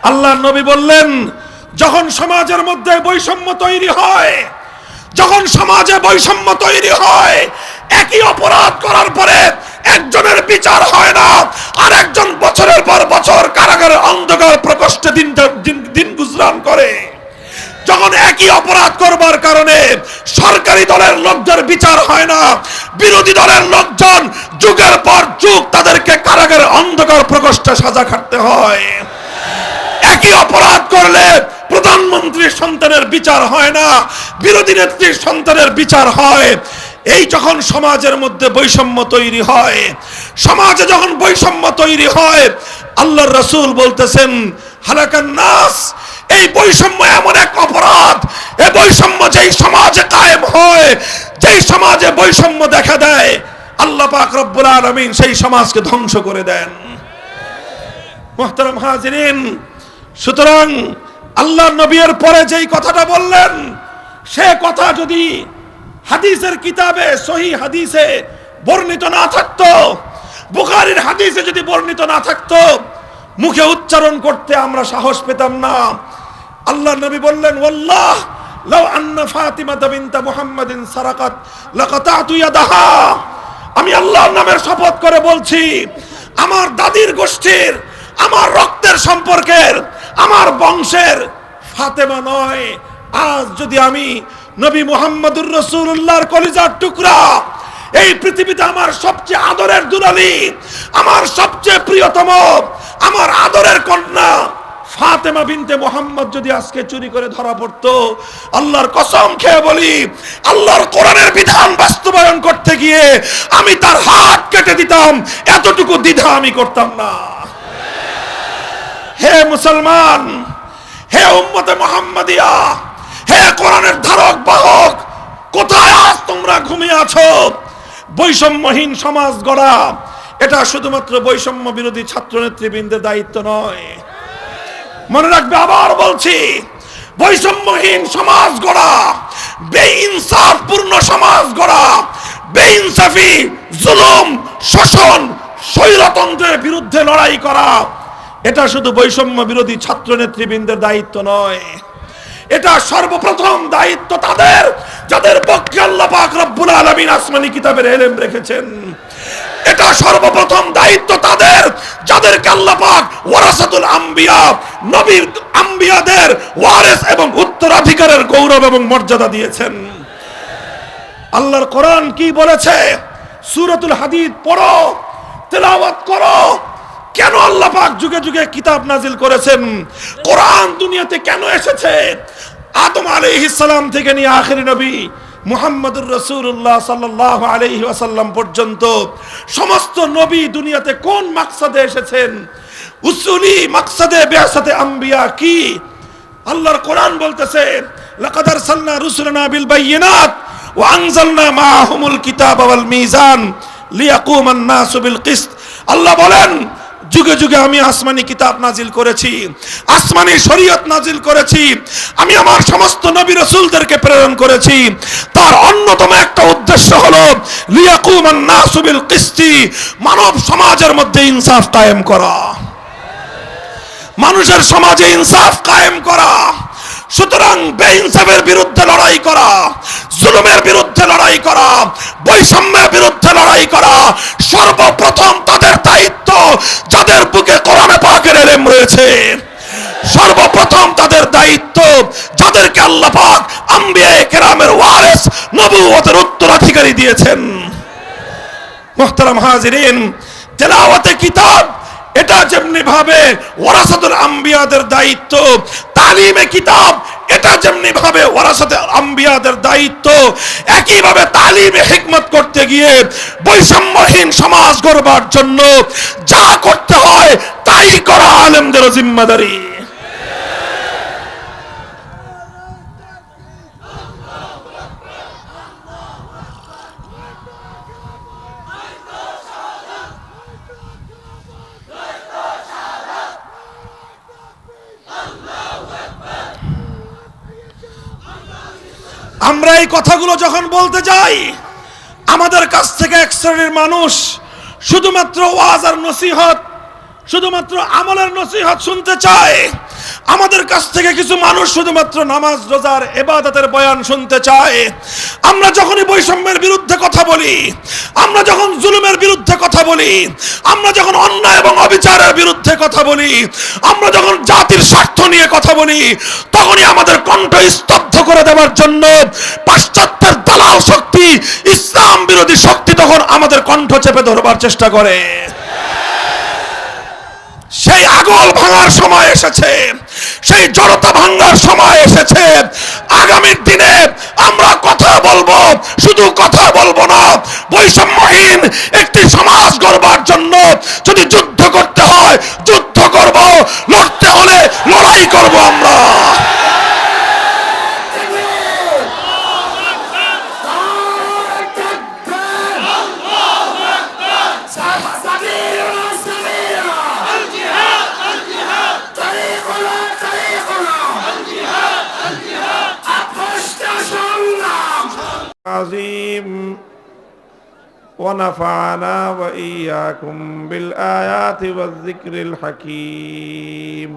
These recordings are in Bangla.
আল্লাহর নবী বললেন, যখন সমাজের মধ্যে বৈষম্য তৈরি হয়, যখন সমাজে বৈষম্য তৈরি হয়, একই অপরাধ করার পরে একজনের বিচার হয় না, আর একজন বছরের পর বছর কারাগারের অন্ধকার প্রকোষ্ঠে দিন গুজরান করে। যখন একই অপরাধ করবার কারণে সরকারি দলের লোকদের বিচার হয় না, বিরোধী দলের লোকজন যুগের পর যুগ তাদেরকে কারাগারের অন্ধকার প্রকোষ্ঠে সাজা খাটতে হয়। একই অপরাধ করলে প্রধানমন্ত্রীর সন্তানের বিচার হয় না, বিরোধী নেত্রীর সন্তানের বিচার হয়। এই যখন সমাজের মধ্যে বৈষম্য তৈরি হয়, সমাজে যখন বৈষম্য তৈরি হয়, আল্লাহর রাসূল বলতেছেন হালাকান নাস, এই বৈষম্য এমন এক অপরাধ, এই বৈষম্য যেই সমাজে কায়েম হয়, যেই সমাজে বৈষম্য দেখা দেয়, আল্লাহ পাক রব্বুল আলামিন সেই সমাজকে ধ্বংস করে দেন। মুহতারাম হাজিরিন, সুতরাং আল্লাহর নবীর পরে যেই কথাটা বললেন, সে কথা যদি হাদিসের কিতাবে সহিহ হাদিসে বর্ণিত না থাকতো, বুখারীর হাদিসে যদি বর্ণিত না থাকতো, মুখে উচ্চারণ করতে আমরা সাহস পেতাম না। আল্লাহর নবী বললেন, ওয়াল্লাহ লাউ আন্না ফাতিমাতা বিনত মুহাম্মাদিন সারাকাত লাকাতাতু ইয়াদাহা, আমি আল্লাহর নামের শপথ করে বলছি, আমার দাদির গোষ্ঠীর, আমার রক্তের সম্পর্কের, আমার বংশের ফাতেমা নয়, আজ যদি আমি নবী মুহাম্মদুর রাসূলুল্লাহর কলিজার টুকরা, এই পৃথিবীতে আমার সবচেয়ে আদরের দুলালী, আমার সবচেয়ে প্রিয়তম, আমার আদরের কন্যা ফাতেমা বিনতে মুহাম্মদ যদি আজকে চুরি করে ধরা পড়তো, আল্লাহর কসম খেয়ে বলি, আল্লাহর কোরআনের বিধান বাস্তবায়ন করতে গিয়ে আমি তার হাত কেটে দিতাম, এতটুকু দ্বিধা আমি করতাম না। হে মুসলমান, হে উম্মতে মুহাম্মাদিয়া, হে কোরআনের ধারক বাহক, কোথায় আজ তোমরা ঘুমিয়ে আছো? বৈষম্যহীন সমাজ গড়া এটা শুধুমাত্র বৈষম্য বিরোধী ছাত্র নেতৃবৃন্দের দায়িত্ব নয়। মনে রাখবে, আবার বলছি, বৈষম্যহীন সমাজ গড়া, বেইনসাফপূর্ণ সমাজ গড়া, বেইনসাফি, জুলুম, শোষণ, স্বৈরতন্ত্রের বিরুদ্ধে লড়াই করা, এটা শুধু বৈষম্য বিরোধী ছাত্র নেতৃবৃন্দের দায়িত্ব নয়, এটা সর্বপ্রথম দায়িত্ব তাদের যাদের পক্ষে আল্লাহ পাক রব্বুল আলামিন আসমানি কিতাবের ইলম রেখেছেন। এটা সর্বপ্রথম দায়িত্ব তাদের যাদেরকে আল্লাহ পাক ওয়ারাসাতুল আম্বিয়া, নবীর আম্বিয়াদের ওয়ারিস এবং উত্তরাধিকারের গৌরব এবং মর্যাদা দিয়েছেন। আল্লাহর কোরআন কি বলেছে? সূরাতুল হাদিদ পড়ো, তেলাওয়াত করো। কেন আল্লাহ পাক যুগে যুগে কিতাব নাজিল করেছেন? কোরআন দুনিয়াতে কেন এসেছে? আদম আলাইহিস সালাম থেকে নিয়ে আখেরি নবী মুহাম্মদুর রাসূলুল্লাহ সাল্লাল্লাহু আলাইহি ওয়াসাল্লাম পর্যন্ত সমস্ত নবী দুনিয়াতে কোন মাকসাদে এসেছেন? উসুলি মাকসাদে বিআসাতে আম্বিয়া কি? আল্লাহর কোরআন বলতেছে, লাকাদ আরসালনা রুসুলানা বিল বাইয়িনাত ওয়া আনজালনা মাআহুমুল কিতাবা ওয়াল মিজান লিয়াকুমান নাসু বিল কিসত। আল্লাহ বলেন, যুগে যুগে আমি আসমানি কিতাব নাজিল করেছি, আসমানি শরীয়ত নাজিল করেছি, আমি আমার সমস্ত নবী রাসূলদেরকে প্রেরণ করেছি। তার অন্যতম একটা উদ্দেশ্য হলো লিয়াকুমান নাসু বিল কিসতি, মানব সমাজের মধ্যে ইনসাফ কায়েম করা, মানুষের সমাজে ইনসাফ কায়েম করা। সুতরাং বেইনসাফের বিরুদ্ধে লড়াই করা, জুলুমের বিরুদ্ধে লড়াই করা, বৈষম্যের বিরুদ্ধে লড়াই করা সর্বপ্রথম তাদের দায়িত্ব যাদের বুকে কোরআন পাকের ইলম রয়েছে। সর্বপ্রথম তাদের দায়িত্ব যাদেরকে আল্লাহ পাক আম্বিয়ায়ে কেরামের ওয়ারিস, নবুয়তের উত্তরাধিকারী দিয়েছেন। মুহতারাম হাজিরিন, তেলাওয়াতে কিতাব এটা যেমনি ভাবে ওয়ারাসাতুল আম্বিয়াদের দায়িত্ব, তালিমে কিতাব এটা যেমনি ভাবে ওয়ারাসাতুল আম্বিয়াদের দায়িত্ব, একই ভাবে তালিমে হিকমত করতে গিয়ে বৈষম্যহীন সমাজ গড়বার জন্য যা করতে হয় তাই করা আলেমদের জিম্মাদারি। আমরা এই কথাগুলো যখন বলতে যাই, আমাদের কাছ থেকে এক শ্রেণীর মানুষ শুধুমাত্র ওয়াজ আর নসিহত, শুধুমাত্র আমলের নসিহত শুনতে চায়। আমাদের কাছ থেকে কিছু মানুষ শুধুমাত্র নামাজ রোজার ইবাদতের বয়ান শুনতে চায়। আমরা যখনই বৈষম্যের বিরুদ্ধে কথা বলি, আমরা যখন জুলুমের বিরুদ্ধে কথা বলি, আমরা যখন অন্যায় এবং অবিচারের বিরুদ্ধে কথা বলি, আমরা যখন জাতির স্বার্থ নিয়ে কথা বলি, তখনই আমাদের কণ্ঠ স্তব্ধ করে দেওয়ার জন্য পাশ্চাত্যের দালাল শক্তি, ইসলাম বিরোধী শক্তি তখন আমাদের কণ্ঠ চেপে ধরবার চেষ্টা করে। সেই আগল ভাঙার সময় এসেছে, সেই জড়তা ভাঙার সময় এসেছে। আগামী দিনে আমরা কথা বলবো, শুধু কথা বলবো না, বৈষম্যহীন একটি সমাজ গড়বার জন্য যদি যুদ্ধ করতে হয় যুদ্ধ করব, লড়তে হলে লড়াই করব আমরা। عظيم ونفعنا وإياكم بالآيات والذكر الحكيم.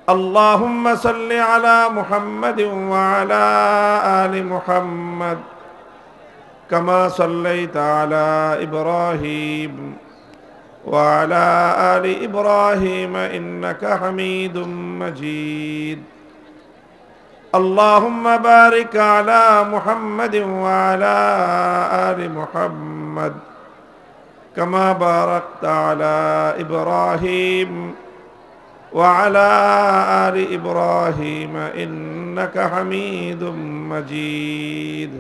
اللهم صل على محمد وعلى آل محمد كما صليت على إبراهيم وعلى آل إبراهيم إنك حميد مجيد. اللهم بارك على محمد وعلى آل محمد كما باركت على إبراهيم وعلى آل إبراهيم إنك حميد مجيد.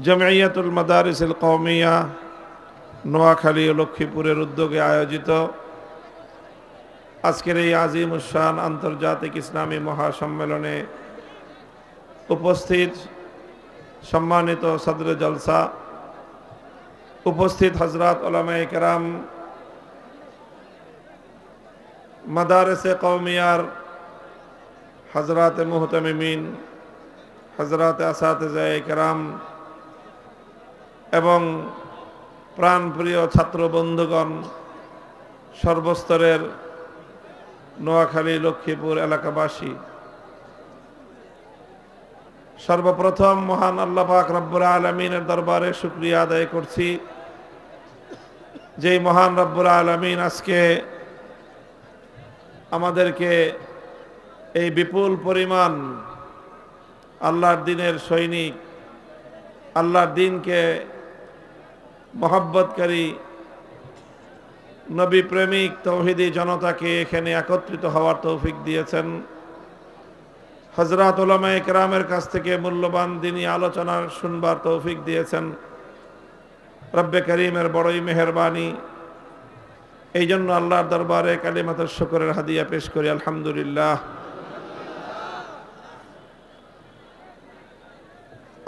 জমিয়তুল মাদারিসিল কওমিয়া নোয়াখালী ও লক্ষ্মীপুরের উদ্যোগে আয়োজিত আজকের এই আজিমুশান আন্তর্জাতিক ইসলামী মহাসম্মেলনে উপস্থিত সম্মানিত সদরে জলসা, উপস্থিত হযরত উলামায়ে কেরাম, মাদারিসে কওমিয়ার হযরত মুহতামিমিন, হযরত আসাতিজায়ে কেরাম এবং প্রাণপ্রিয় ছাত্র বন্ধুগণ, সর্বস্তরের নোয়াখালী লক্ষ্মীপুর এলাকাবাসী, সর্বপ্রথম মহান আল্লাহ পাক রব্বুল আলামিনের দরবারে শুকরিয়া আদায় করছি, যেই মহান রব্বুল আলামিন আজকে আমাদেরকে এই বিপুল পরিমাণ আল্লাহর দ্বীনের সৈনিক, আল্লাহর দ্বীনকে মহব্বতকারী নবী প্রেমিক তৌহিদি জনতাকে এখানে একত্রিত হওয়ার তৌফিক দিয়েছেন। হযরত উলামায়ে কেরামের কাছ থেকে মূল্যবান দ্বীনি আলোচনা শুনবার তৌফিক দিয়েছেন। রব্বে করিমের বড়ই মেহেরবানি। এই জন্য আল্লাহর দরবারে কালিমাতুশ শুকরের হাদিয়া পেশ করি, আলহামদুলিল্লাহ।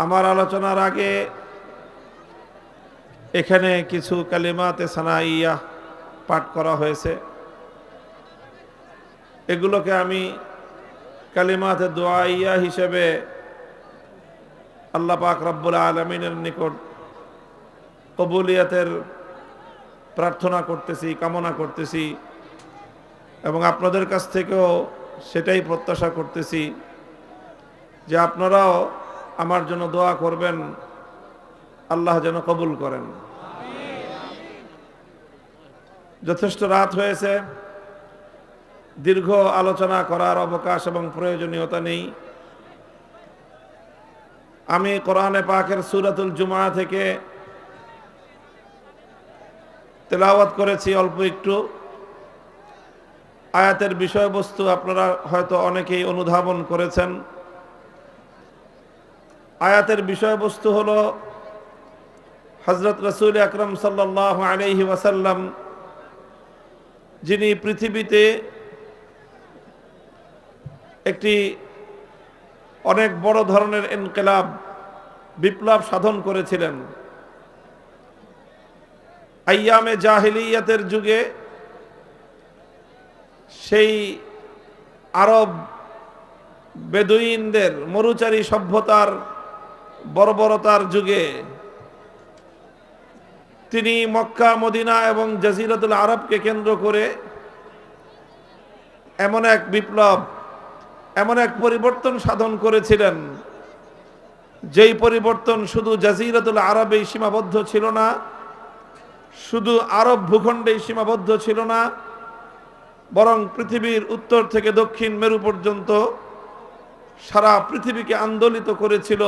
আমার আলোচনার আগে এখানে কিছু কালিমাতে সানাইয়া পাঠ করা হয়েছে, এগুলোকে আমি কালিমাতে দোয়াইয়া হিসেবে আল্লাহ পাক রব্বুল আলামিনের নিকট কবুলিয়াতের প্রার্থনা করতেছি, কামনা করতেছি এবং আপনাদের কাছ থেকেও সেটাই প্রত্যাশা করতেছি যে আপনারাও আমার জন্য দোয়া করবেন, আল্লাহ যেন কবুল করেন। যথেষ্ট রাত হয়েছে, দীর্ঘ আলোচনা করার অবকাশ এবং প্রয়োজনীয়তা নেই। আমি কোরআনে পাকের সূরাতুল জুমআ থেকে তেলাওয়াত করেছি অল্প একটু। আয়াতের বিষয়বস্তু আপনারা হয়তো অনেকেই অনুধাবন করেছেন। আয়াতের বিষয়বস্তু হলো হযরত রাসূল আকরাম সাল্লাল্লাহু আলাইহি ওয়াসাল্লাম, যিনি পৃথিবীতে একটি অনেক বড় ধরনের ইনকিলাব, বিপ্লব সাধন করেছিলেন। আইয়ামে জাহিলিয়াতের যুগে সেই আরব বেদুইনদের মরুচারী সভ্যতার বর্বরতার যুগে তিনি মক্কা মদিনা এবং জাজিরাতুল আরবকে কেন্দ্র করে এমন এক বিপ্লব, এমন এক পরিবর্তন সাধন করেছিলেন, যেই পরিবর্তন শুধু জাজিরাতুল আরবেই সীমাবদ্ধ ছিল না, শুধু আরব ভূখণ্ডেই সীমাবদ্ধ ছিল না, বরং পৃথিবীর উত্তর থেকে দক্ষিণ মেরু পর্যন্ত সারা পৃথিবীকে আন্দোলিত করেছিল।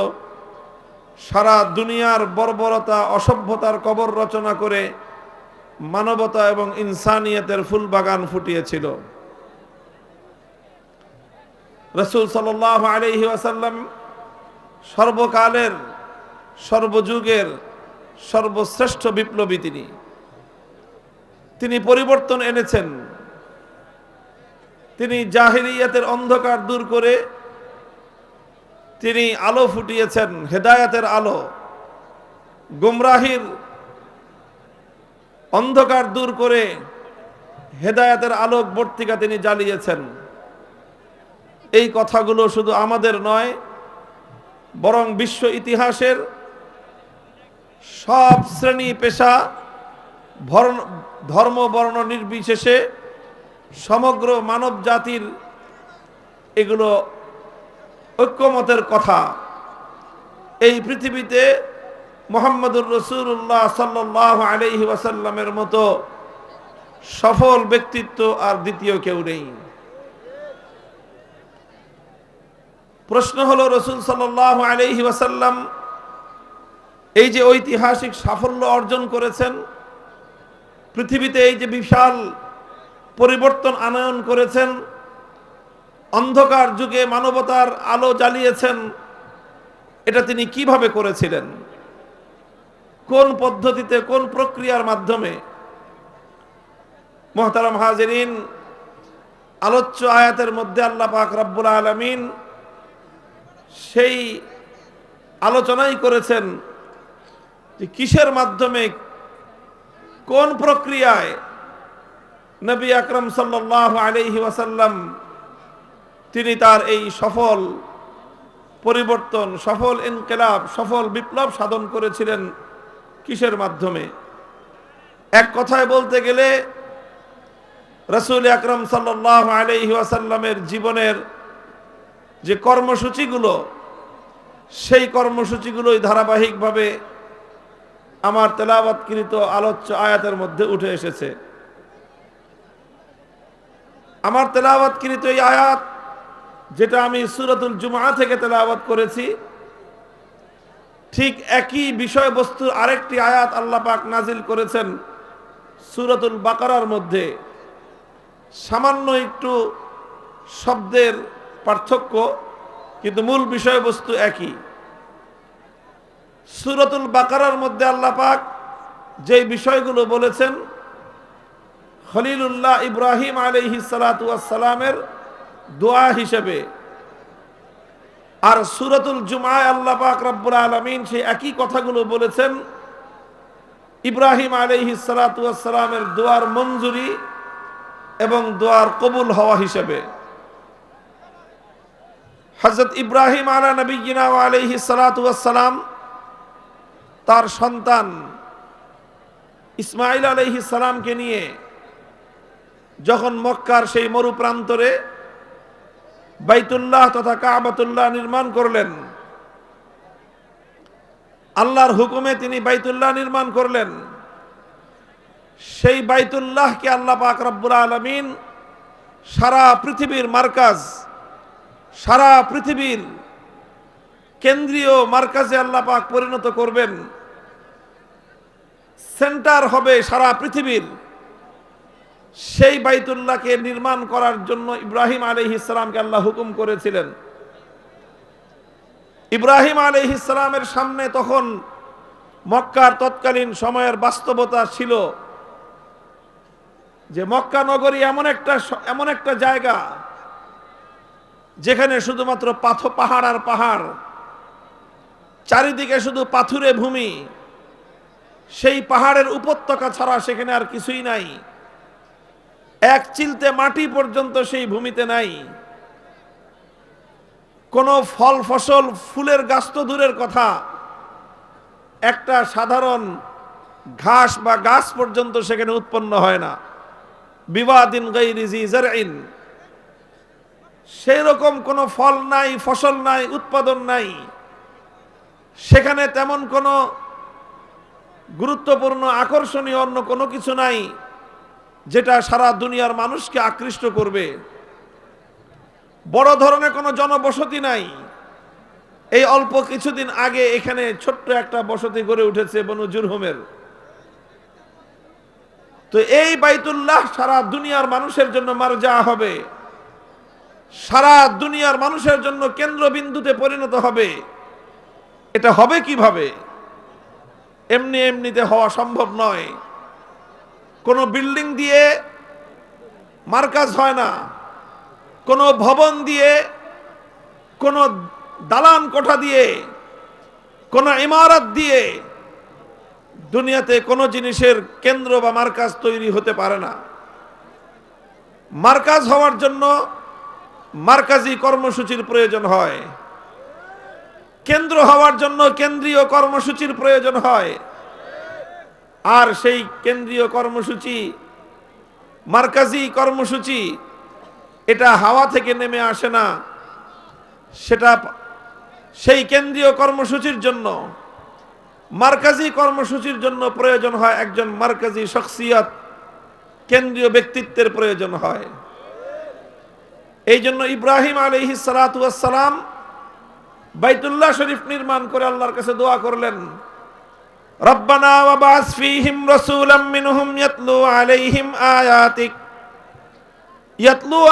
সারা দুনিয়ার বর্বরতা অসভ্যতার কবর রচনা করে মানবতা এবং ইনসানিয়তের ফুল বাগান ফুটিয়েছিল। রাসূল সাল্লাল্লাহু আলাইহি ওয়াসাল্লাম সর্বকালের সর্বযুগের সর্বশ্রেষ্ঠ বিপ্লবী। তিনি পরিবর্তন এনেছেন। তিনি জাহিলিয়াতের অন্ধকার দূর করে তিনি আলো ফুটিয়েছেন, হেদায়েতের আলো। গুমরাহির অন্ধকার দূর করে হেদায়েতের আলোক বর্তিকা তিনি জ্বালিয়েছেন। এই কথাগুলো শুধু আমাদের নয়, বরং বিশ্ব ইতিহাসের সব শ্রেণী পেশা ধর্ম বর্ণ নির্বিশেষে সমগ্র মানব জাতির এগুলো ঐক্যমতের কথা। এই পৃথিবীতে মুহাম্মদুর রাসূলুল্লাহ সাল্লাল্লাহু আলাইহি ওয়াসাল্লামের মতো সফল ব্যক্তিত্ব আর দ্বিতীয় কেউ নেই। প্রশ্ন হলো, রাসূল সাল্লাল্লাহু আলাইহি ওয়াসাল্লাম এই যে ঐতিহাসিক সাফল্য অর্জন করেছেন, পৃথিবীতে এই যে বিশাল পরিবর্তন আনয়ন করেছেন, অন্ধকার যুগে মানবতার আলো জ্বালিয়েছেন, এটা তিনি কিভাবে করেছিলেন? কোন পদ্ধতিতে, কোন প্রক্রিয়ার মাধ্যমে? মুহতারাম হাজিরিন, আলোচ্য আয়াতের মধ্যে আল্লাহ পাক রব্বুল আলামিন সেই আলোচনাই করেছেন যে কিসের মাধ্যমে, কোন প্রক্রিয়ায় নবী আকরাম সাল্লাল্লাহু আলাইহি ওয়াসাল্লাম তিনি তার এই সফল পরিবর্তন, সফল ইনকিলাব, সফল বিপ্লব সাধন করেছিলেন। কিসের মাধ্যমে? এক কথায় বলতে গেলে রাসূল আকরাম সাল্লাল্লাহু আলাইহি ওয়াসাল্লামের জীবনের যে কর্মসূচিগুলো, সেই কর্মসূচিগুলোই ধারাবাহিকভাবে আমার তেলাওয়াতকৃত আলোচ্য আয়াতের মধ্যে উঠে এসেছে। আমার তেলাওয়াতকৃত এই আয়াত, যেটা আমি সূরাতুল জুমআ থেকে তেলাওয়াত করেছি, ঠিক একই বিষয়বস্তুর আরেকটি আয়াত আল্লাহ পাক নাজিল করেছেন সূরাতুল বাকারার মধ্যে। সামান্য একটু শব্দের পার্থক্য, কিন্তু মূল বিষয়বস্তু একই। সূরাতুল বাকারার মধ্যে আল্লাহ পাক যেই বিষয়গুলো বলেছেন, খলিলুল্লাহ ইব্রাহিম আলাইহিস সালাতু ওয়াস সালামের দোয়া হিসেবে, আর সূরাতুল জুমআয় আল্লাহ পাক রব্বুল আলামিন সেই একই কথাগুলো বলেছেন ইব্রাহিম আলাইহিস সালাতু ওয়াস সালামের দোয়ার মঞ্জুরি এবং দোয়ার কবুল হওয়া হিসেবে। হযরত ইব্রাহিম আলা নবিয়িনা ওয়া আলাইহিস সালাতু ওয়াস সালাম তার সন্তান ইসমাঈল আলাইহিস সালামকে নিয়ে যখন মক্কার সেই মরু প্রান্তরে বাইতুল্লাহ তথা কাবাতুল্লাহ নির্মাণ করলেন, আল্লাহর হুকুমে তিনি বাইতুল্লাহ নির্মাণ করলেন। সেই বাইতুল্লাহকে আল্লাহ পাক রব্বুল আলামিন সারা পৃথিবীর মার্কাজ, সারা পৃথিবীর কেন্দ্রীয় মার্কাজে আল্লাহ পাক পরিণত করবেন। সেন্টার হবে সারা পৃথিবীর। সেই বাইতুল্লাহকে নির্মাণ করার জন্য ইব্রাহিম আলাইহিস সালামকে আল্লাহ হুকুম করেছিলেন। ইব্রাহিম আলাইহিস সালামের সামনে তখন মক্কার তৎকালীন সময়ের বাস্তবতা ছিল যে মক্কা নগরী এমন একটা জায়গা যেখানে শুধুমাত্র পাহাড় আর পাহাড়, চারিদিকে শুধু পাথুরে ভূমি। সেই পাহাড়ের উপত্যকা ছাড়া সেখানে আর কিছুই নাই। এক চিলতে মাটি পর্যন্ত সেই ভূমিতে নাই। কোনো ফল ফসল ফুলের গাছ তো দূরের কথা, একটা সাধারণ ঘাস বা গাছ পর্যন্ত সেখানে উৎপন্ন হয় না। বিবাদিন গায়রি জি জারইন, সেই রকম কোনো ফল নাই, ফসল নাই, উৎপাদন নাই। সেখানে তেমন কোনো গুরুত্বপূর্ণ আকর্ষণীয় অন্য কোনো কিছু নাই যেটা সারা দুনিয়ার মানুষকে আকৃষ্ট করবে। বড় ধরনের কোনো জনবসতি নাই। এই অল্প কিছুদিন আগে এখানে ছোট্ট একটা বসতি গড়ে উঠেছে বনু জুরহুমের। তো এই বাইতুল্লাহ সারা দুনিয়ার মানুষের জন্য মারজা হবে, সারা দুনিয়ার মানুষের জন্য কেন্দ্রবিন্দুতে পরিণত হবে। এটা হবে কিভাবে? এমনি এমনিতে হওয়া সম্ভব নয়। কোনো বিল্ডিং দিয়ে মার্কাজ হয় না, কোনো ভবন দিয়ে, কোনো দালান কোঠা দিয়ে, কোনো ইমারত দিয়ে দুনিয়াতে কোনো জিনিসের কেন্দ্র বা মার্কাজ তৈরি হতে পারে না। মার্কাজ হওয়ার জন্য মার্কাজি কর্মসূচির প্রয়োজন হয়, কেন্দ্র হওয়ার জন্য কেন্দ্রীয় কর্মসূচির প্রয়োজন হয়। আর সেই কেন্দ্রীয় কর্মসূচি, মার্কাজি কর্মসূচি, এটা হাওয়া থেকে নেমে আসে না। সেটা সেই কেন্দ্রীয় কর্মসূচির জন্য, মার্কাজি কর্মসূচির জন্য প্রয়োজন হয় একজন মার্কাজি শখসিয়ত, কেন্দ্রীয় ব্যক্তিত্বের প্রয়োজন হয়। এই জন্য ইব্রাহিম আলাইহিস সালাতু ওয়াস সালাম বাইতুল্লাহ শরীফ নির্মাণ করে আল্লাহর কাছে দোয়া করলেন, রব্বানা ওয়াবাস ফীহিম রাসূলাম মিনহুম ইয়াতলু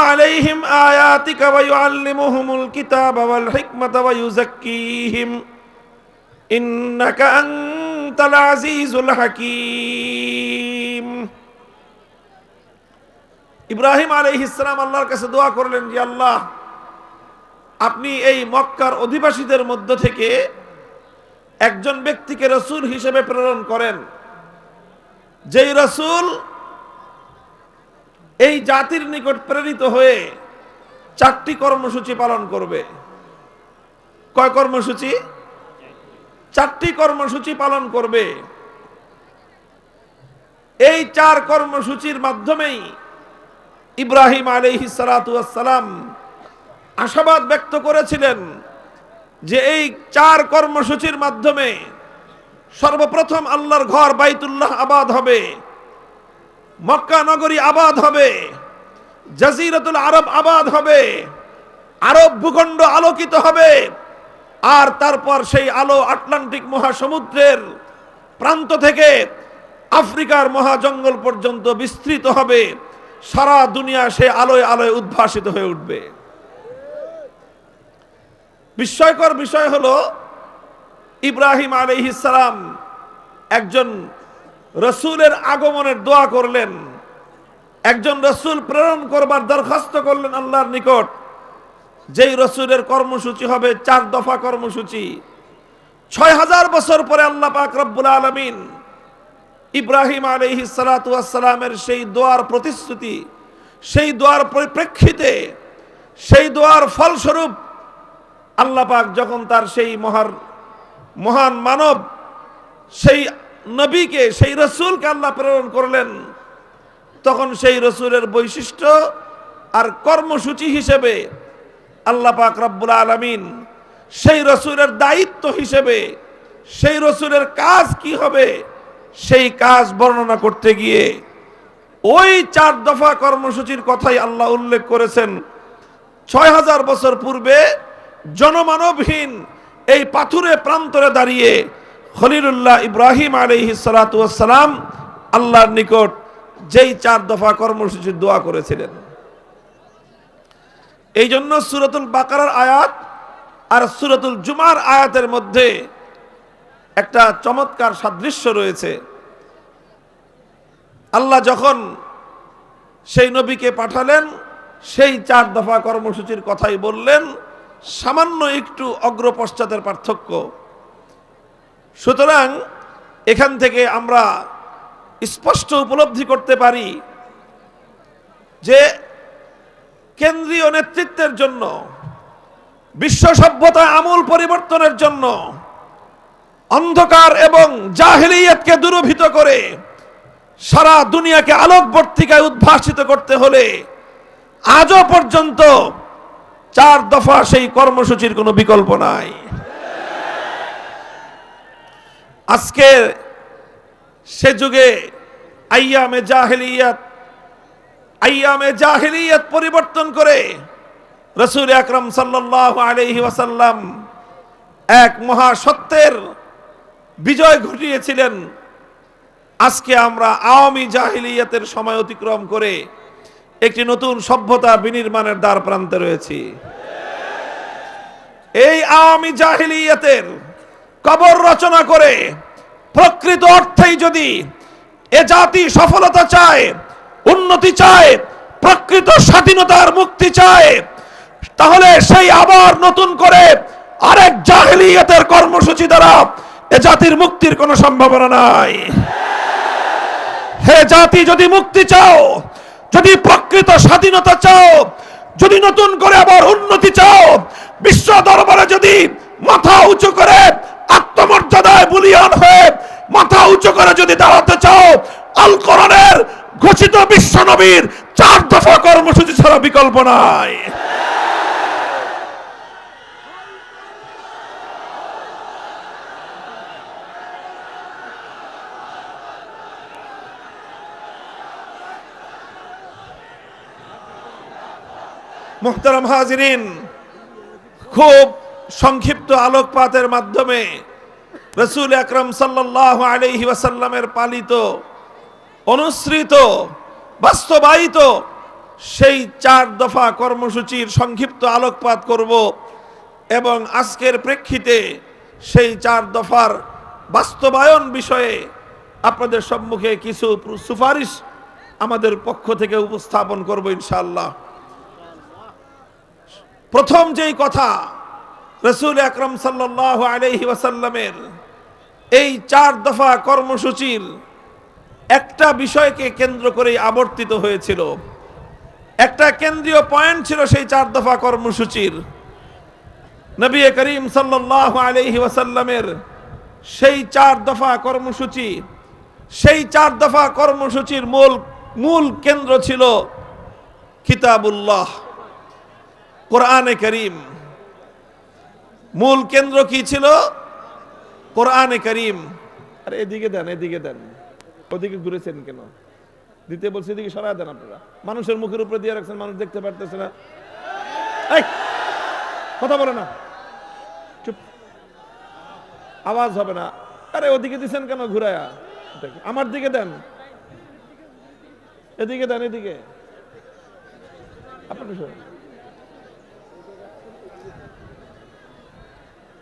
আলাইহিম আয়াতিকা ওয়া ইউআল্লিমুহুমুল কিতাবা ওয়াল হিকমাতা ওয়া ইউযাক্কিহিম ইন্নাকা আনতাল আজিজুল হাকীম। ইব্রাহিম আলাইহিস সালাম আল্লাহর কাছে দোয়া করলেন যে আল্লাহ, আপনি এই মক্কার অধিবাসীদের মধ্য থেকে একজন ব্যক্তিকে রাসূল হিসেবে প্রেরণ করেন, যেই রাসূল এই জাতির নিকট প্রেরিত হয়ে 4টি কর্মসূচি পালন করবে। কয় কর্মসূচি? 4টি কর্মসূচি পালন করবে। এই 4 কর্মসূচির মাধ্যমেই ইব্রাহিম আলাইহিস সালাতু ওয়াস সালাম আশাবাদ ব্যক্ত করেছিলেন যে এই 4 কর্মসূচির মাধ্যমে সর্বপ্রথম আল্লাহর ঘর বাইতুল্লাহ আবাদ হবে, মক্কা নগরী আবাদ হবে, জাজিরাতুল আরব আবাদ হবে, আরব ভূখণ্ড আলোকিত হবে। আর তারপর সেই আলো আটলান্টিক মহাসমুদ্রের প্রান্ত থেকে আফ্রিকার মহাজঙ্গল পর্যন্ত বিস্তৃত হবে। সারা দুনিয়া সে আলোয় আলোয় উদ্ভাসিত হয়ে উঠবে। বিস্ময়কর বিষয় হলো, ইব্রাহিম আলাইহিস সালাম একজন রাসূলের আগমনের দোয়া করলেন, একজন রাসূল প্রেরণ করবার দরখাস্ত করলেন আল্লাহর নিকট, যেই রাসূলের কর্মসূচি হবে 4 দফা কর্মসূচি। 6000 বছর পরে আল্লাহ পাক রব্বুল আলামিন ইব্রাহিম আলাইহিস সালাতু ওয়াস সালামের সেই দোয়ার প্রতিশ্রুতি, সেই দোয়ার পরিপ্রেক্ষিতে, সেই দোয়ার ফলস্বরূপ আল্লাহ পাক যখন তার সেই মহান মানব, সেই নবীকে, সেই রাসূলকে আল্লাহ প্রেরণ করলেন, তখন সেই রাসূলের বৈশিষ্ট্য আর কর্মসূচি হিসেবে আল্লাহ পাক রব্বুল আলামিন সেই রাসূলের দায়িত্ব হিসেবে, সেই রাসূলের কাজ কি হবে সেই কাজ বর্ণনা করতে গিয়ে ওই 4 দফা কর্মসূচির কথাই আল্লাহ উল্লেখ করেছেন। 6000 বছর পূর্বে জনমানবহীন এই পাথুরে প্রান্তরে দাঁড়িয়ে খলিলুল্লাহ ইব্রাহিম আলাইহিস সালাতু ওয়াস সালাম আল্লাহর নিকট যেই 4 দফা কর্মসূচির দোয়া করেছিলেন। এই জন্য সূরাতুল বাকারার আয়াত আর সূরাতুল জুমার আয়াতের মধ্যে একটা চমৎকার সাদৃশ্য রয়েছে। আল্লাহ যখন সেই নবীকে পাঠালেন, সেই 4 দফা কর্মসূচির কথাই বললেন, সামান্য একটু অগ্রপশ্চাতের পার্থক্য। সুতরাং এখান থেকে আমরা স্পষ্ট উপলব্ধি করতে পারি যে কেন্দ্রীয় নেতৃত্বের জন্য, বিশ্ব সভ্যতায় আমূল পরিবর্তনের জন্য, অন্ধকার এবং জাহেলিয়াতকে দূরীভূত করে সারা দুনিয়াকে আলোকবর্তিকায় উদ্ভাসিত করতে হলে আজও পর্যন্ত 4 দফা সেই কর্মসূচির কোনো বিকল্প নাই। আজকে সে যুগে আইয়ামে জাহেলিয়াত পরিবর্তন করে রাসূল আকরাম সাল্লাল্লাহু আলাইহি ওয়াসাল্লাম এক মহা সত্যের বিজয় ঘটিয়েছিলেন। আজকে আমরা আওয়ামী জাহেলিয়াতের সময় অতিক্রম করে একটি নতুন সভ্যতা বিনির্মাণের দ্বার প্রান্তে রয়েছি। এই আওয়ামী জাহেলিয়াতের কবর রচনা করে প্রকৃত অর্থেই যদি এ জাতি সফলতা চায়, উন্নতি চায়, প্রকৃত স্বাধীনতার মুক্তি চায়, তাহলে সেই আবার নতুন করে আরেক জাহেলিয়াতের কর্মসূচি দ্বারা এ জাতির মুক্তির কোনো সম্ভাবনা নাই। হে জাতি, যদি মুক্তি চাও, যদি প্রকৃত স্বাধীনতা চাও, যদি নতুন করে আবার উন্নতি চাও, বিশ্ব দরবারে যদি মাথা উঁচু করে আত্মমর্যাদায় বলীয়ান হয়ে মাথা উঁচু করে যদি দাঁড়াতে চাও, আল কোরআনের ঘোষিত বিশ্ব নবীর 4 দফা কর্মসূচি ছাড়া বিকল্প নাই। মুহতারাম হাজিরিন, খুব সংক্ষিপ্ত আলোকপাতের মাধ্যমে রাসূল আকরাম সাল্লাল্লাহু আলাইহি ওয়াসাল্লামের পালিত, অনুসৃত, বাস্তবায়িত সেই 4 দফা কর্মসূচির সংক্ষিপ্ত আলোকপাত করব এবং আজকের প্রেক্ষিতে সেই 4 দফার বাস্তবায়ন বিষয়ে আপনাদের সম্মুখে কিছু সুপারিশ আমাদের পক্ষ থেকে উপস্থাপন করব ইনশাআল্লাহ। প্রথম যেই কথা, রাসূল আকরাম সাল্লাল্লাহু আলাইহি ওয়াসাল্লামের এই 4 দফা কর্মসূচির একটা বিষয়কে কেন্দ্র করে আবর্তিত হয়েছিল। একটা কেন্দ্রীয় পয়েন্ট ছিল সেই 4 দফা কর্মসূচির। নবী করিম সাল্লাল্লাহু আলাইহি ওয়াসাল্লামের সেই 4 দফা কর্মসূচি, সেই 4 দফা কর্মসূচির মূল কেন্দ্র ছিল কিতাবুল্লাহ, কোরআনে করিম। মূল কেন্দ্র কি ছিল? কোরআনে করিম। আরে এদিকে দেন, এদিকে দেন, ওদিকে ঘুরেছেন কেন? দিতে বলছি, এদিকে সরায় দেন। আপনারা মানুষের মুখের উপরে দিয়ে রাখছেন, মানুষ দেখতে পারতেছে না। এই কথা বলে না, চুপ, আওয়াজ হবে না। আরে ওদিকে দিছেন কেন ঘুরায়া? আমার দিকে দেন, এদিকে দেন, এদিকে। আপনার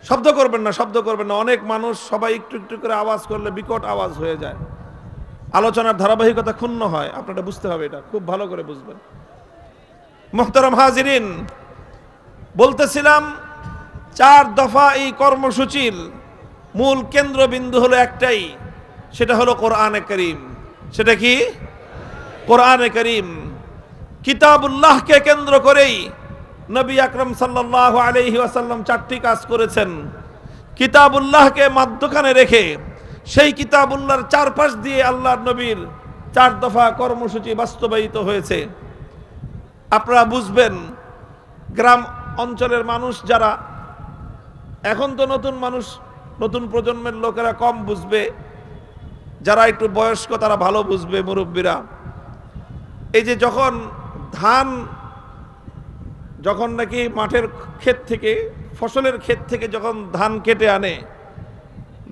শব্দ করবেন না, শব্দ করবেন না। অনেক মানুষ, সবাই একটু একটু করে আওয়াজ করলে বিকট আওয়াজ হয়ে যায়, আলোচনার ধারাবাহিকতা ক্ষুণ্ণ হয়। আপনারা বুঝতে হবে, এটা খুব ভালো করে বুঝবেন। মুহতারাম হাজিরিন, বলতেছিলাম 4 দফা এই কর্মসূচির মূল কেন্দ্রবিন্দু হলো একটাই, সেটা হলো কোরআনে করিম। সেটা কি? কোরআনে করিম। কিতাবুল্লাহকে কেন্দ্র করেই নবী আকরাম সাল্লাল্লাহু আলাইহি ওয়াসাল্লাম 4টি কাজ করেছেন। কিতাবুল্লাহকে মধ্যখানে রেখে সেই কিতাবুল্লাহর চারপাশ দিয়ে আল্লাহর নবীর 4 দফা কর্মসূচি বাস্তবায়িত হয়েছে। আপনারা বুঝবেন, গ্রাম অঞ্চলের মানুষ যারা, এখন তো নতুন মানুষ, নতুন প্রজন্মের লোকেরা কম বুঝবে, যারা একটু বয়স্ক তারা ভালো বুঝবে, মুরব্বীরা। এই যে যখন নাকি মাঠের ক্ষেত থেকে, ফসলের ক্ষেত থেকে যখন ধান কেটে আনে,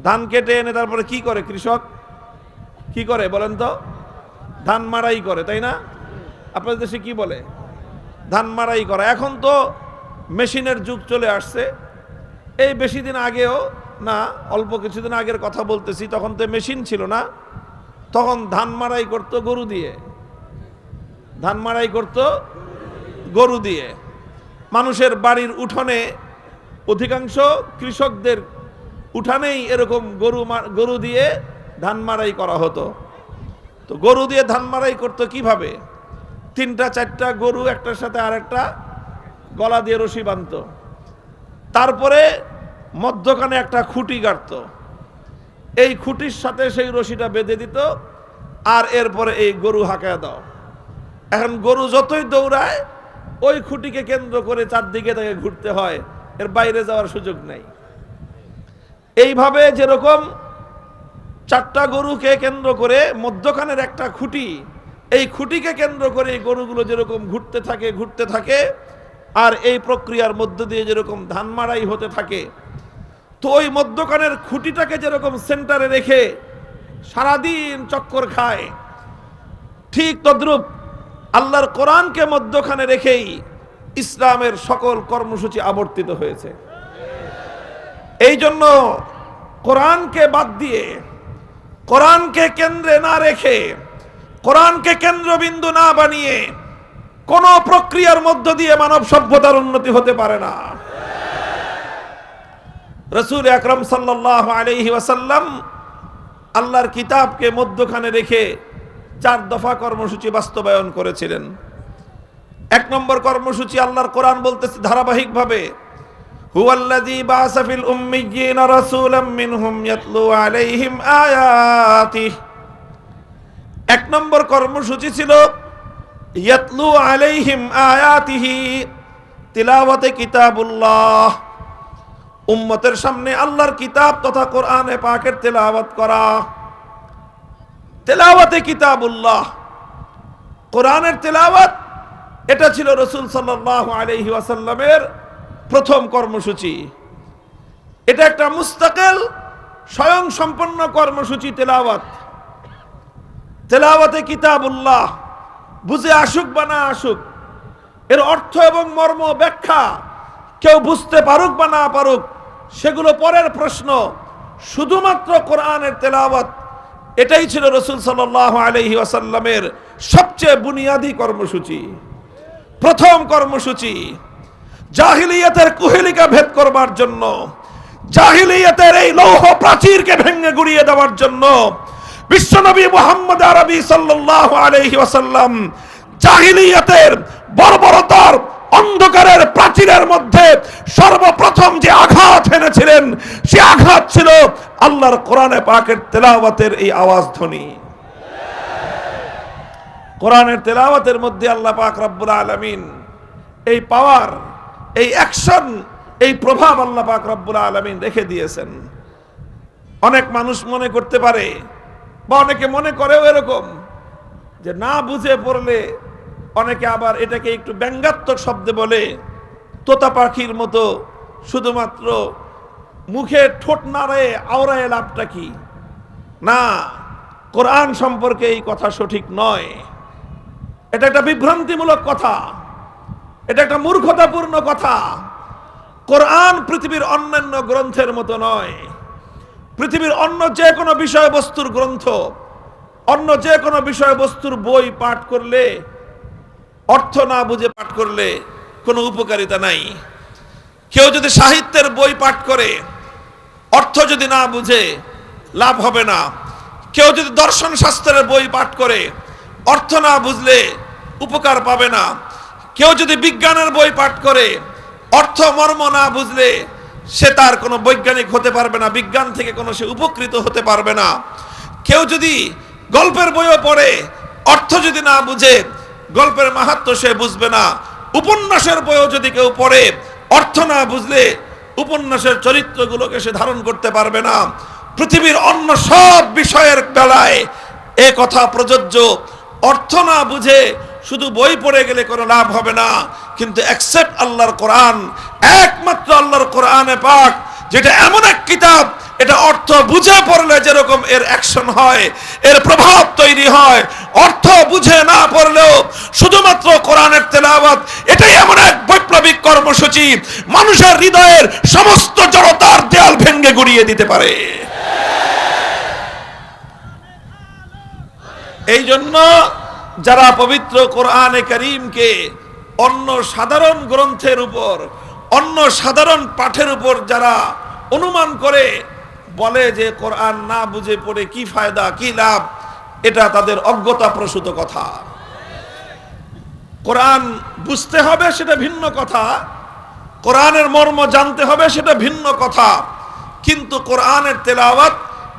ধান কেটে এনে তারপরে কি করে কৃষক? কি করে বলেন তো? ধান মাড়াই করে, তাই না? আপনাদের দেশে কি বলে? ধান মাড়াই করা। এখন তো মেশিনের যুগ চলে আসছে। এই বেশি দিন আগেও না, অল্প কিছুদিন আগের কথা বলতেছি, তখন তো মেশিন ছিল না। তখন ধান মাড়াই করতো গরু দিয়ে, ধান মাড়াই করতো গরু দিয়ে। মানুষের বাড়ির উঠোনে, অধিকাংশ কৃষকদের উঠানেই এরকম গরু দিয়ে ধান মাড়াই করা হতো। তো গরু দিয়ে ধান মাড়াই করতো কিভাবে? 3টা 4টা গরু একটার সাথে আরেকটা গলা দিয়ে রশি বাঁধতো। তারপরে মধ্যখানে একটা খুঁটি গাড়ত, এই খুঁটির সাথে সেই রশিটা বেঁধে দিত, আর এরপরে এই গরু হাঁকায় দাও। এখন গরু যতই দৌড়ায় ওই খুঁটিকে কেন্দ্র করে চারদিকে তাকে ঘুরতে হয়, এর বাইরে যাওয়ার সুযোগ নেই। এইভাবে যেরকম চারটা গরুকে কেন্দ্র করে মধ্যখানের একটা খুঁটি, এই খুঁটিকে কেন্দ্র করে এই গরুগুলো যেরকম ঘুরতে থাকে, আর এই প্রক্রিয়ার মধ্য দিয়ে যেরকম ধান মাড়াই হতে থাকে, তো ওই মধ্যখানের খুঁটিটাকে যেরকম সেন্টারে রেখে সারাদিন চক্কর খায়, ঠিক তদ্রূপ আল্লাহর কোরআনকে মধ্যখানে রেখেই ইসলামের সকল কর্মসূচি আবর্তিত হয়েছে। এই জন্য কোরআনকে বাদ দিয়ে, কোরআনকে কেন্দ্রে না রেখে, কোরআনকে কেন্দ্রবিন্দু না বানিয়ে কোন প্রক্রিয়ার মধ্য দিয়ে মানব সভ্যতার উন্নতি হতে পারে না। রাসূল আকরাম সাল্লাল্লাহু আলাইহি ওয়াসাল্লাম আল্লাহর কিতাবকে মধ্যখানে রেখে 4 দফা কর্মসূচি বাস্তবায়ন করেছিলেন। 1 নম্বর কর্মসূচি, আল্লাহর কোরআন বলতেছে ধারাবাহিকভাবে, হুয়াল্লাযী বাআসা ফিল উম্মিয়্যিনা রাসূলাম মিনহুম ইয়াতলু আলাইহিম আয়াতিহি। 1 নম্বর কর্মসূচি ছিল ইয়াতলু আলাইহিম আয়াতিহি, তিলাওয়াতে কিতাবুল্লাহ, উম্মতের সামনে আল্লাহর কিতাব তথা কোরআনে পাকের তেলাওয়াত করা। তেলাওয়াতে কিতাবুল্লাহ, কোরআনের তেলাওয়াত, এটা ছিল রাসূল সাল্লাল্লাহু আলাইহি ওয়াসাল্লামের প্রথম কর্মসূচি। এটা একটা মুস্তাকিল স্বয়ং সম্পন্ন কর্মসূচি। তেলাওয়াতে কিতাবুল্লাহ, বুঝে আসুক বা না আসুক, এর অর্থ এবং মর্ম ব্যাখ্যা কেউ বুঝতে পারুক বা না পারুক, সেগুলো পরের প্রশ্ন। শুধুমাত্র কোরআনের তেলাওয়াত, এটাই ছিল রাসূল সাল্লাল্লাহু আলাইহি ওয়াসাল্লামের সবচেয়ে বুনিয়াদী কর্মসূচি, প্রথম কর্মসূচি। জাহিলিয়াতের কুহেলিকা ভেদ করবার জন্য, জাহিলিয়াতের এই লৌহ প্রাচীরকে ভেঙে গুড়িয়ে দেওয়ার জন্য বিশ্বনবী মুহাম্মদ আরবি সাল্লাল্লাহু আলাইহি ওয়াসাল্লাম জাহিলিয়াতের বর্বরতার অন্ধকারের প্রাচীরের মধ্যে সর্বপ্রথম যে আঘাত এনেছিলেন, সে আঘাত ছিল আল্লাহর কোরআনে পাকের তেলাওয়াতের এই আওয়াজ ধ্বনি। কোরআনের তেলাওয়াতের মধ্যে আল্লাহ পাক রব্বুল আলামিন এই পাওয়ার, এই অ্যাকশন, এই প্রভাব আল্লাহ পাক রব্বুল আলামিন রেখে দিয়েছেন। অনেক মানুষ মনে করতে পারে, বা অনেকে মনে করেও এরকম, যে না বুঝে পড়লে, অনেকে আবার এটাকে একটু ব্যঙ্গাত্মক শব্দে বলে, তোতা পাখির মতো শুধুমাত্র মুখে ঠোঁট নাড়ায় আওড়ায় লাভটা কি? না, কোরআন সম্পর্কে এই কথা সঠিক নয়। এটা একটা বিভ্রান্তিমূলক কথা, এটা একটা মূর্খতাপূর্ণ কথা। কোরআন পৃথিবীর অন্যান্য গ্রন্থের মতো নয়। পৃথিবীর অন্য যে কোনো বিষয়বস্তুর গ্রন্থ, অন্য যে কোনো বিষয়বস্তুর বই পাঠ করলে, অর্থ না বুঝে পাঠ করলে কোনো উপকারিতা নাই। কেউ যদি সাহিত্যের বই পাঠ করে, অর্থ যদি না বুঝে লাভ হবে না। কেউ যদি দর্শন শাস্ত্রের বই পাঠ করে, অর্থ না বুঝলে উপকার পাবে না। কেউ যদি বিজ্ঞানের বই পাঠ করে, অর্থ মর্ম না বুঝলে সে তার কোনো বৈজ্ঞানিক হতে পারবে না, বিজ্ঞান থেকে কোনো সে উপকৃত হতে পারবে না। কেউ যদি গল্পের বইও পড়ে, অর্থ যদি না বুঝে গল্পের মাহাত্ম্য সে বুঝবে না। উপন্যাসের বইও যদি কেউ পড়ে, অর্থ না বুঝলে উপন্যাসের চরিত্রগুলোকে সে ধারণ করতে পারবে না। পৃথিবীর অন্য সব বিষয়ের বেলায় এ কথা প্রযোজ্য। অর্থ না বুঝে শুধু বই পড়ে গেলে কোনো লাভ হবে না, কিন্তু এক্সেপ্ট আল্লাহর কোরআন, একমাত্র আল্লাহর কোরআনে পাক, যেটা এমন এক কিতাব, এটা অর্থ বুঝে পড়লে যেরকম এর অ্যাকশন হয়, এর প্রভাব তৈরি হয়, অর্থ বুঝে না পড়লেও শুধুমাত্র কোরআনের তেলাওয়াত, এটাই এমন এক বৈপ্লবিক কর্মসূচি, মানুষের হৃদয়ের সমস্ত জড়তার দেয়াল ভেঙে গুড়িয়ে দিতে পারে। এই জন্য যারা পবিত্র কোরআনে কারীমকে অন্য সাধারণ গ্রন্থের উপর, অন্য সাধারণ পাঠের উপর যারা অনুমান করে বলে যে কোরআন না বুঝে পড়ে কি ফায়দা, কি লাভ, এটা তাদের অজ্ঞতা প্রসূত কথা। কোরআন বুঝতে হবে সেটা ভিন্ন কথা, কোরআনের মর্ম জানতে হবে সেটা ভিন্ন কথা, কিন্তু কোরআনের তেলাওয়াত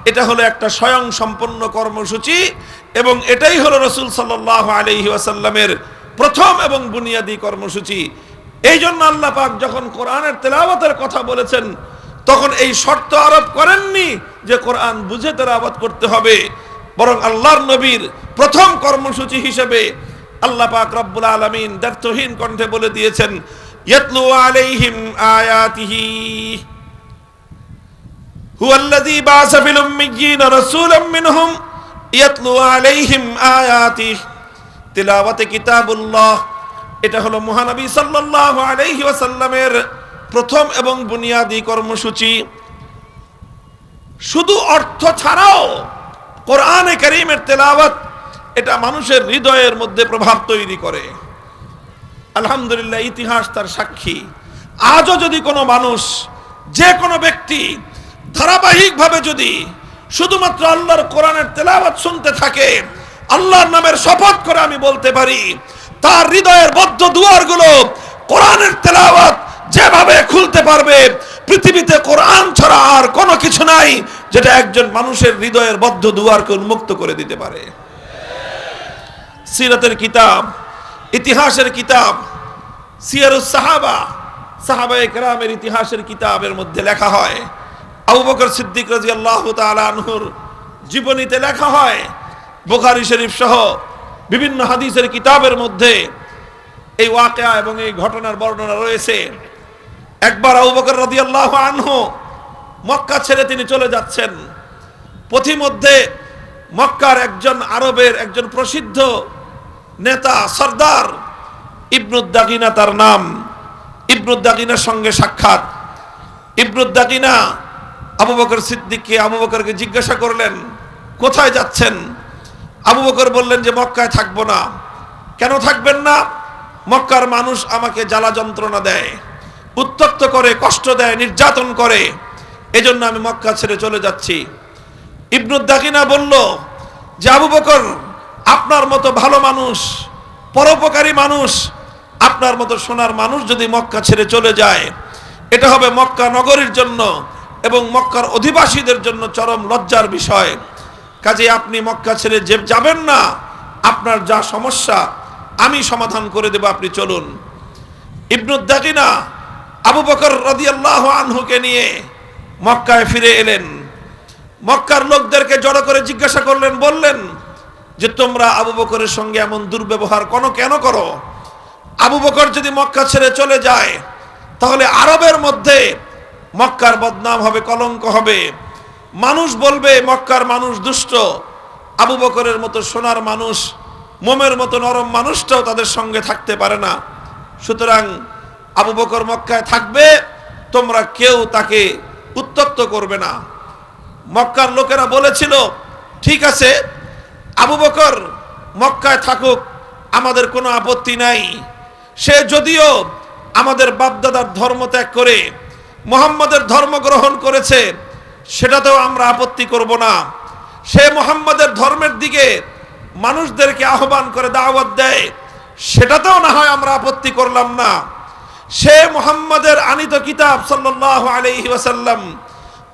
এটা হলো একটা স্বয়ং সম্পন্ন কর্মসূচি, এবং এটাই হলো রাসূল সাল্লাল্লাহু আলাইহি ওয়াসাল্লামের প্রথম এবং বুনিয়াদি কর্মসূচি। এই জন্য আল্লাহ পাক যখন কোরআনের তেলাওয়াতের কথা বলেছেন তখন এই শর্ত আরোপ করেননি যে কোরআন বুঝে তেলাওয়াত করতে হবে, বরং আল্লাহর নবীর প্রথম কর্মসূচি হিসেবে আল্লাহ পাক রব্বুল আলামিন দ্ব্যর্থহীন কণ্ঠে বলে দিয়েছেন, ইয়াতলু আলাইহিম আয়াতিহি হুয়াল্লাযী বা'আসা ফিল উম্মিয়্যিনা রাসূলাম মিনহুম ইয়াতলু আলাইহিম আয়াতিহি। তিলাওয়াতে কিতাবুল্লাহ এটা হলো মহানবী সাল্লাল্লাহু আলাইহি ওয়াসাল্লামের প্রথম এবং বুনিয়াদি কর্মসূচি। শুধু অর্থ ছাড়াও কোরআনে কারীমের তেলাওয়াত এটা মানুষের হৃদয়ের মধ্যে প্রভাব তৈরি করে। আলহামদুলিল্লাহ, ইতিহাস তার সাক্ষী। আজও যদি কোনো মানুষ, যে কোনো ব্যক্তি ধারাবাহিকভাবে যদি শুধুমাত্র আল্লাহর কোরআনের তেলাওয়াত শুনতে থাকে, আল্লাহর নামের শপথ করে আমি বলতে পারি তার হৃদয়ের বদ্ধ দুয়ারগুলো কোরআনের তেলাওয়াত যেভাবে খুলতে পারবে, পৃথিবীতে কোরআন ছাড়া আর কোনো কিছু নাই যেটা একজন মানুষের হৃদয়ের বদ্ধ দুয়ারকে উন্মুক্ত করে দিতে পারে। সিরাতের কিতাব, ইতিহাসের কিতাব, সিয়ারুস সাহাবা, সাহাবায়ে কেরামের ইতিহাসের কিতাবের মধ্যে লেখা হয়, আবু বকর সিদ্দিক রাদিয়াল্লাহু তাআলা আনহুর জীবনীতে লেখা হয়, বুখারী শরীফ সহ বিভিন্ন হাদিসের কিতাবের মধ্যে এই ওয়াকিয়া এবং এই ঘটনার বর্ণনা রয়েছে। একবার আবু বকর রাদিয়াল্লাহু আনহু মক্কা ছেড়ে তিনি চলে যাচ্ছেন। পথিমধ্যে মক্কার একজন আরবের একজন প্রসিদ্ধ নেতা সরদার ইবনুদ্দাগিনা তার নাম, ইবনুদ্দাগিনার সঙ্গে সাক্ষাৎ। ইবনুদ্দাগিনা আবু বকর সিদ্দিককে, আবু বকরকে জিজ্ঞাসা করলেন কোথায় যাচ্ছেন? আবু বকর বললেন যে মক্কায় থাকবো না। কেন থাকবেন না? মক্কার মানুষ আমাকে জ্বালা যন্ত্রণা দেয়, উত্ত্যক্ত করে, কষ্ট দেয়, নির্যাতন করে, এজন্য আমি মক্কা ছেড়ে চলে যাচ্ছি। ইবনুদ্দাগিনা বলল যে আবু বকর, আপনার মতো ভালো মানুষ, পরোপকারী মানুষ, আপনার মতো সোনার মানুষ যদি মক্কা ছেড়ে চলে যায়, এটা হবে মক্কা নগরীর জন্য এবং মক্কার অধিবাসীদের জন্য চরম লজ্জার বিষয়। কাজে আপনি মক্কা ছেড়ে যাবেন না, আপনার যা সমস্যা আমি সমাধান করে দেব, আপনি চলুন। ইবনুদ্দাগিনা আবু বকর রাদিয়াল্লাহু আনহুকে নিয়ে মক্কায় ফিরে এলেন। মক্কার লোকদেরকে জড়ো করে জিজ্ঞাসা করলেন, বললেন যে তোমরা আবু বকরের সঙ্গে এমন দুর্ব্যবহার কেন করো? আবু বকর যদি মক্কা ছেড়ে চলে যায় তাহলে আরবের মধ্যে মক্কার বদনাম হবে, কলঙ্ক হবে। মানুষ বলবে মক্কার মানুষ দুষ্ট, আবু বকরের মতো সোনার মানুষ, মোমের মতো নরম মানুষটাও তাদের সঙ্গে থাকতে পারে না। সুতরাং আবু বকর মক্কায় থাকবে, তোমরা কেউ তাকে উত্ত্যক্ত করবে না। মক্কার লোকেরা বলেছিল ঠিক আছে, আবু বকর মক্কায় থাকুক, আমাদের কোনো আপত্তি নাই। সে যদিও আমাদের বাপদাদার ধর্ম ত্যাগ করে মুহাম্মাদের ধর্ম গ্রহণ করেছে, সেটাতেও আমরা আপত্তি করব না। সে মুহাম্মাদের ধর্মের দিকে মানুষদেরকে আহ্বান করে দাওয়াত দেয়, সেটাতেও না হয় আমরা আপত্তি করলাম না। সে মুহাম্মাদের আনিত কিতাব সাল্লাল্লাহু আলাইহি ওয়াসাল্লাম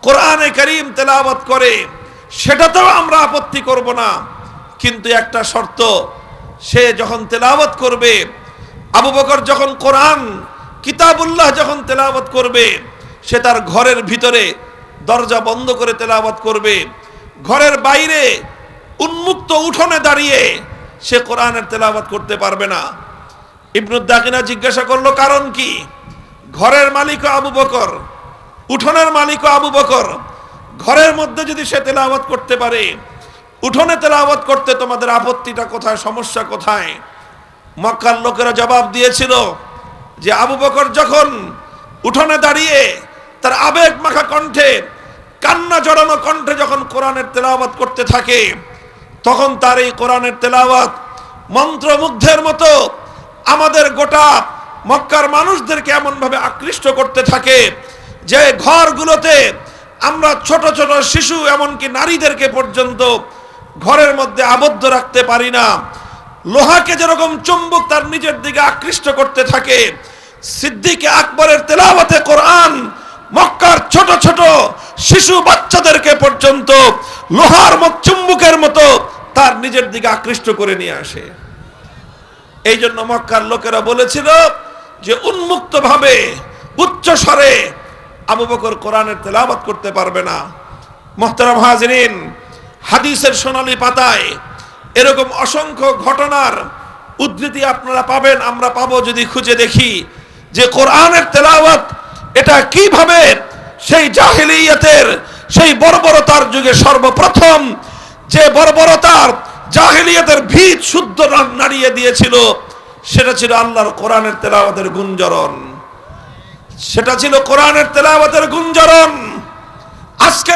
কোরআনে কারীম তেলাওয়াত করে, সেটাতেও আমরা আপত্তি করব না। কিন্তু একটা শর্ত, সে যখন তেলাওয়াত করবে, আবু বকর যখন কোরআন কিতাবুল্লাহ যখন তেলাওয়াত করবে, সে তার ঘরের ভিতরে দরজা বন্ধ করে তেলাওয়াত করবে, ঘরের বাইরে উন্মুক্ত উঠোনে দাঁড়িয়ে সে কোরআনের তেলাওয়াত করতে পারবে না। ইবনুদ্দাগিনা জিজ্ঞাসা করলো কারণ কি? ঘরের মালিক আবু বকর, উঠোনের মালিক আবু বকর, ঘরের মধ্যে যদি সে তেলাওয়াত করতে পারে, উঠোনে তেলাওয়াত করতে তোমাদের আপত্তিটা কোথায়, সমস্যা কোথায়? মক্কার লোকেরা জবাব দিয়েছিল যে আবু বকর যখন উঠোনে দাঁড়িয়ে তার আবেগ মাখা কণ্ঠে, কান্না জড়ানো কণ্ঠে যখন কোরআনের তেলাওয়াত করতে থাকে, তখন তার এই কোরআনের তেলাওয়াত মন্ত্রমুগ্ধের মতো আমাদের গোটা মক্কার মানুষদেরকে এমনভাবে আকৃষ্ট করতে থাকে যে ঘরগুলোতে আমরা ছোট ছোট শিশু, এমনকি নারীদেরকে পর্যন্ত ঘরের মধ্যে আবদ্ধ রাখতে পারি না। লোহাকে যেরকম চুম্বক তার নিজের দিকে আকৃষ্ট করতে থাকে, সিদ্দিক আকবরের তেলাওয়াতে কোরআন মক্কার ছোট ছোট শিশু বাচ্চাদেরকে পর্যন্ত লোহার চুম্বকের মতো তার নিজের দিকে আকৃষ্ট করে নিয়ে আসে। এই জন্য মক্কার লোকেরা বলেছিল যে উন্মুক্ত ভাবে উচ্চ স্বরে আবু বকর কোরআনের তেলাওয়াত করতে পারবে না। মুহতারাম হাজিরিন, হাদিসের সোনালী পাতায় এরকম অসংখ্য ঘটনার উদ্ধৃতি আপনারা পাবেন, আমরা পাবো যদি খুঁজে দেখি যে কোরআনের তেলাওয়াত এটা কিভাবে সেই জাহেলিয়াতের সেই বর্বরতার যুগে সর্বপ্রথম যে বর্বরতার জাহেলিয়াতের ভিত শুদ্ধ নাড়িয়ে দিয়েছিল, সেটা ছিল আল্লাহর কোরআনের তেলাওয়াতের গুঞ্জরণ। সেটা ছিল কোরআনের তেলাওয়াতের গুঞ্জরণ। আজকে